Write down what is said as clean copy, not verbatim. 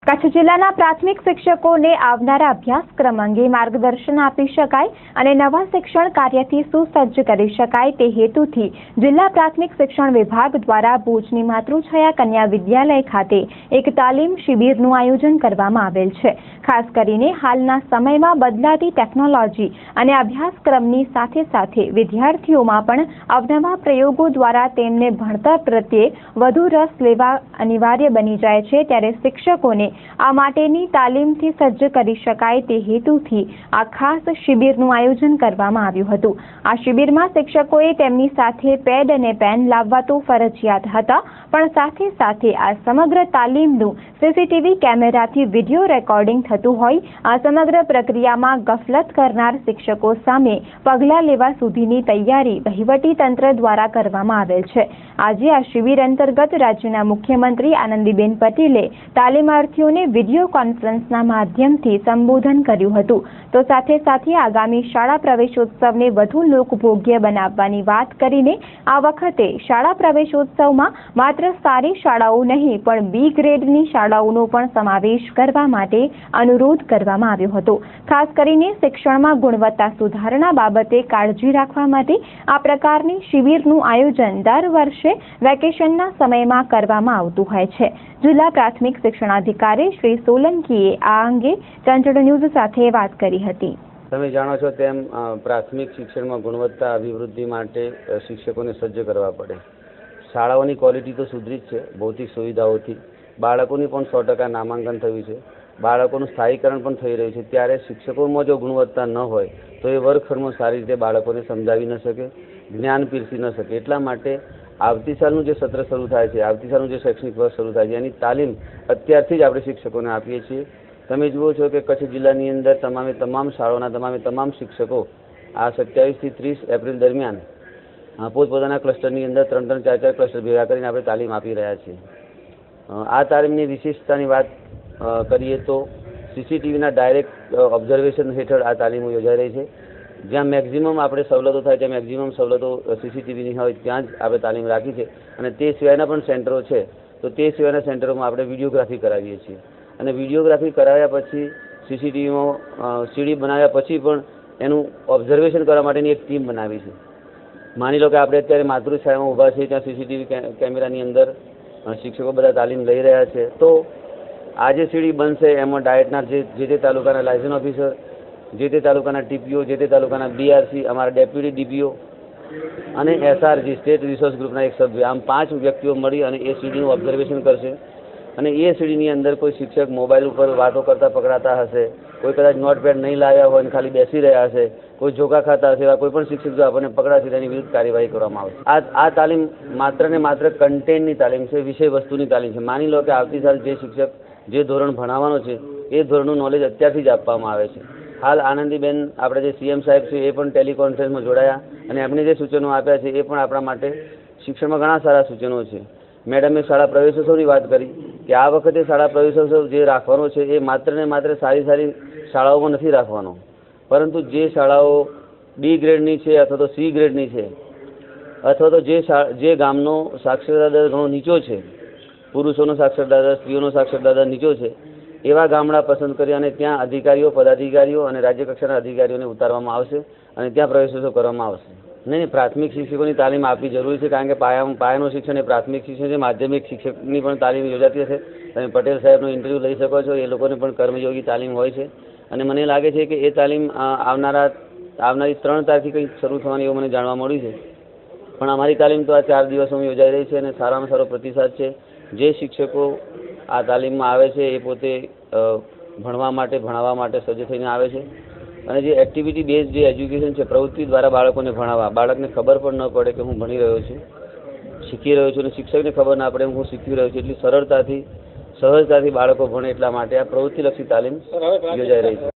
કચ્છ જિલ્લાના પ્રાથમિક શિક્ષકોને આવનારા અભ્યાસક્રમ અંગે માર્ગદર્શન આપી શકાય અને નવા શિક્ષણ કાર્યથી સુસજ્જ કરી શકાય તે હેતુથી જિલ્લા પ્રાથમિક શિક્ષણ વિભાગ દ્વારા ભુજની માતૃછાયા કન્યા વિદ્યાલય ખાતે એક તાલીમ શિબિરનું આયોજન કરવામાં આવેલ છે। ખાસ કરીને હાલના સમયમાં બદલાતી ટેકનોલોજી અને અભ્યાસક્રમની સાથે સાથે વિદ્યાર્થીઓમાં પણ અવનવા પ્રયોગો દ્વારા તેમને ભણતર પ્રત્યે વધુ રસ લેવા અનિવાર્ય બની જાય છે, ત્યારે શિક્ષકોને આ માટેની તાલીમથી સજ્જ કરી શકાય તે હેતુથી આ ખાસ શિબિરનું આયોજન કરવામાં આવ્યું હતું। આ શિબિરમાં શિક્ષકોએ તેમની સાથે પેડ અને પેન લાવવા તો ફરજિયાત હતા, પણ સાથે સાથે આ સમગ્ર તાલીમનું સીસીટીવી કેમેરાથી વિડીયો રેકોર્ડિંગ થતું હોય આ સમગ્ર પ્રક્રિયામાં ગફલત કરનાર શિક્ષકો સામે પગલાં લેવા સુધીની તૈયારી વહીવટી તંત્ર દ્વારા કરવામાં આવેલ છે। આજે આ શિબિર અંતર્ગત રાજ્યના મુખ્યમંત્રી આનંદીબેન પટેલે તાલીમાર્થીઓને વિડીયો કોન્ફરન્સના માધ્યમથી સંબોધન કર્યું હતું, તો સાથે સાથે આગામી શાળા પ્રવેશોત્સવને વધુ લોકભોગ્ય બનાવવાની વાત કરીને આ વખતે શાળા પ્રવેશોત્સવમાં માત્ર સારી શાળાઓ નહીં પણ બી ગ્રેડની શાળાઓનો પણ સમાવેશ કરવા માટે અનુરોધ કરવામાં આવ્યો હતો। ખાસ કરીને શિક્ષણમાં ગુણવત્તા સુધારણા બાબતે કાળજી રાખવા માટે આ પ્રકારની શિબિરનું આયોજન દર વર્ષે વેકેશનના સમયમાં કરવામાં આવતું હોય છે। જિલ્લા પ્રાથમિક શિક્ષણાધિકારી શ્રી સોલંકીએ આ અંગે ચંચળ ન્યૂઝ સાથે વાત કરી હતી। તમે જાણો છો તેમ પ્રાથમિક શિક્ષણમાં ગુણવત્તા અભિવૃદ્ધિ માટે શિક્ષકોને સજ્જ કરવા પડે। શાળાઓની ક્વોલિટી તો સુધરી જ છે, ભૌતિક સુવિધાઓથી બાળકોની પણ 100% નામાંકન થયું છે, બાળકોનું સ્થાયીકરણ પણ થઈ રહ્યું છે। ત્યારે શિક્ષકોમાં જો ગુણવત્તા ન હોય તો એ વર્ગખંડમાં સારી રીતે બાળકોને સમજાવી ન શકે, જ્ઞાન પીરસી ન શકે। એટલા માટે આવતી સાલનું જે સત્ર શરૂ થાય છે, આવતી સાલનું જે શૈક્ષણિક વર્ષ શરૂ થાય છે એની તાલીમ અત્યારથી જ આપણે શિક્ષકોને આપીએ છીએ। તમે જુઓ છો કે કચ્છ જિલ્લાની અંદર તમામ શાળાઓના તમામ શિક્ષકો આ 27 થી 30 એપ્રિલ દરમિયાન પોતપોતાના ક્લસ્ટરની અંદર 3-3, 4-4 ક્લસ્ટર ભેગા કરીને આપણે તાલીમ આપી રહ્યા છીએ। આ તાલીમની વિશિષ્ટતાની વાત કરીએ તો સીસીટીવીના ડાયરેક્ટ ઓબ્ઝર્વેશન હેઠળ આ તાલીમો યોજાઈ રહી છે। જ્યાં મેક્ઝિમમ આપણે સવલતો થાય ત્યાં મેક્ઝિમમ સવલતો સીસીટીવીની હોય ત્યાં જ આપણે તાલીમ રાખી છે, અને તે સિવાયના પણ સેન્ટરો છે તો તે સિવાયના સેન્ટરોમાં આપણે વિડીયોગ્રાફી કરાવીએ છીએ, અને વિડીયોગ્રાફી કરાવ્યા પછી સીસીટીવીમાં સીડી બનાવ્યા પછી પણ એનું ઓબ્ઝર્વેશન કરવા માટેની એક ટીમ બનાવી છે। માની લો કે આપણે અત્યારે માતૃછાયામાં ઊભા છીએ, ત્યાં સીસીટીવી કેમેરાની અંદર શિક્ષકો બધા તાલીમ લઈ રહ્યા છે, તો આ જે સીડી બનશે એમાં ડાયટના જે તે તાલુકાના લાયસન્સ ઓફિસર, જે તે તાલુકાના ટીપીઓ, જે તે તાલુકાના બીઆરસી, અમારા ડેપ્યુટી ડીપીઓ અને એસઆરજી સ્ટેટ રિસોર્સ ગ્રુપના એક સભ્ય, આમ 5 વ્યક્તિઓ મળી અને એ સીડીનું ઓબ્ઝર્વેશન કરશે। અને એ સીડીની અંદર કોઈ શિક્ષક મોબાઈલ ઉપર વાતો કરતા પકડાતા હશે, કોઈ કદાચ નોટપેડ નહીં લાવ્યા હોય અને ખાલી બેસી રહ્યા હશે, કોઈ જોકા ખાતા હશે, એવા કોઈ પણ શિક્ષક જો આપણને પકડાશે તેની વિરુદ્ધ કાર્યવાહી કરવામાં આવશે। આ તાલીમ માત્ર ને માત્ર કન્ટેન્ટની તાલીમ છે, વિષય વસ્તુની તાલીમ છે। માની લો કે આવતી સાલ જે શિક્ષક જે ધોરણ ભણાવવાનો છે એ ધોરણનું નોલેજ અત્યારથી જ આપવામાં આવે છે। હાલ આનંદીબેન આપણે જે સીએમ સાહેબ છે એ પણ ટેલિકોન્ફરન્સમાં જોડાયા અને એમણે જે સૂચનો આપ્યા છે એ પણ આપણા માટે શિક્ષણમાં ઘણા સારા સૂચનો છે। મેડમે શાળા પ્રવેશોત્સવની વાત કરી કે આ વખતે શાળા પ્રવેશોત્સવ જે રાખવાનો છે એ માત્ર ને માત્ર સારી શાળાઓમાં નથી રાખવાનો, પરંતુ જે શાળાઓ બી ગ્રેડની છે અથવા તો સી ગ્રેડની છે અથવા તો જે ગામનો સાક્ષરતા દર ઘણો નીચો છે, પુરુષોનો સાક્ષરતા દર, સ્ત્રીઓનો સાક્ષરતા દર નીચો છે, એવા ગામડા પસંદ કરી અને ત્યાં અધિકારીઓ, પદાધિકારીઓ અને રાજ્ય કક્ષાના અધિકારીઓને ઉતારવામાં આવશે અને ત્યાં પ્રવેશોત્સવ કરવામાં આવશે। નહીં, પ્રાથમિક શિક્ષકોની તાલીમ આપવી જરૂરી છે, કારણ કે પાયાનું શિક્ષણ એ પ્રાથમિક શિક્ષણ છે। માધ્યમિક શિક્ષકની પણ તાલીમ યોજાતી હશે, તમે પટેલ સાહેબનો ઇન્ટરવ્યૂ લઈ શકો છો, એ લોકોને પણ કર્મયોગી તાલીમ હોય છે, અને મને લાગે છે કે એ તાલીમ આવનારી 3 તારીખથી કંઈક શરૂ થવાની એવું મને જાણવા મળ્યું છે, પણ અમારી તાલીમ તો આ 4 દિવસોમાં યોજાઈ રહી છે અને સારામાં સારો પ્રતિસાદ છે। જે શિક્ષકો આ તાલીમમાં આવે છે એ પોતે ભણવા માટે સજ્જ થઈને આવે છે, અને જે એક્ટિવિટી બેઝ જે એજ્યુકેશન છે, પ્રવૃત્તિ દ્વારા બાળકોને ભણાવવા, બાળકને ખબર પણ ન પડે કે હું ભણી રહ્યો છું, શીખી રહ્યો છું, અને શિક્ષકને ખબર ના પડે હું શીખી રહ્યો છું, એટલી સરળતાથી સહજતાથી બાળકો ભણે એટલા માટે આ પ્રવૃત્તિલક્ષી તાલીમ યોજાઈ રહી છે।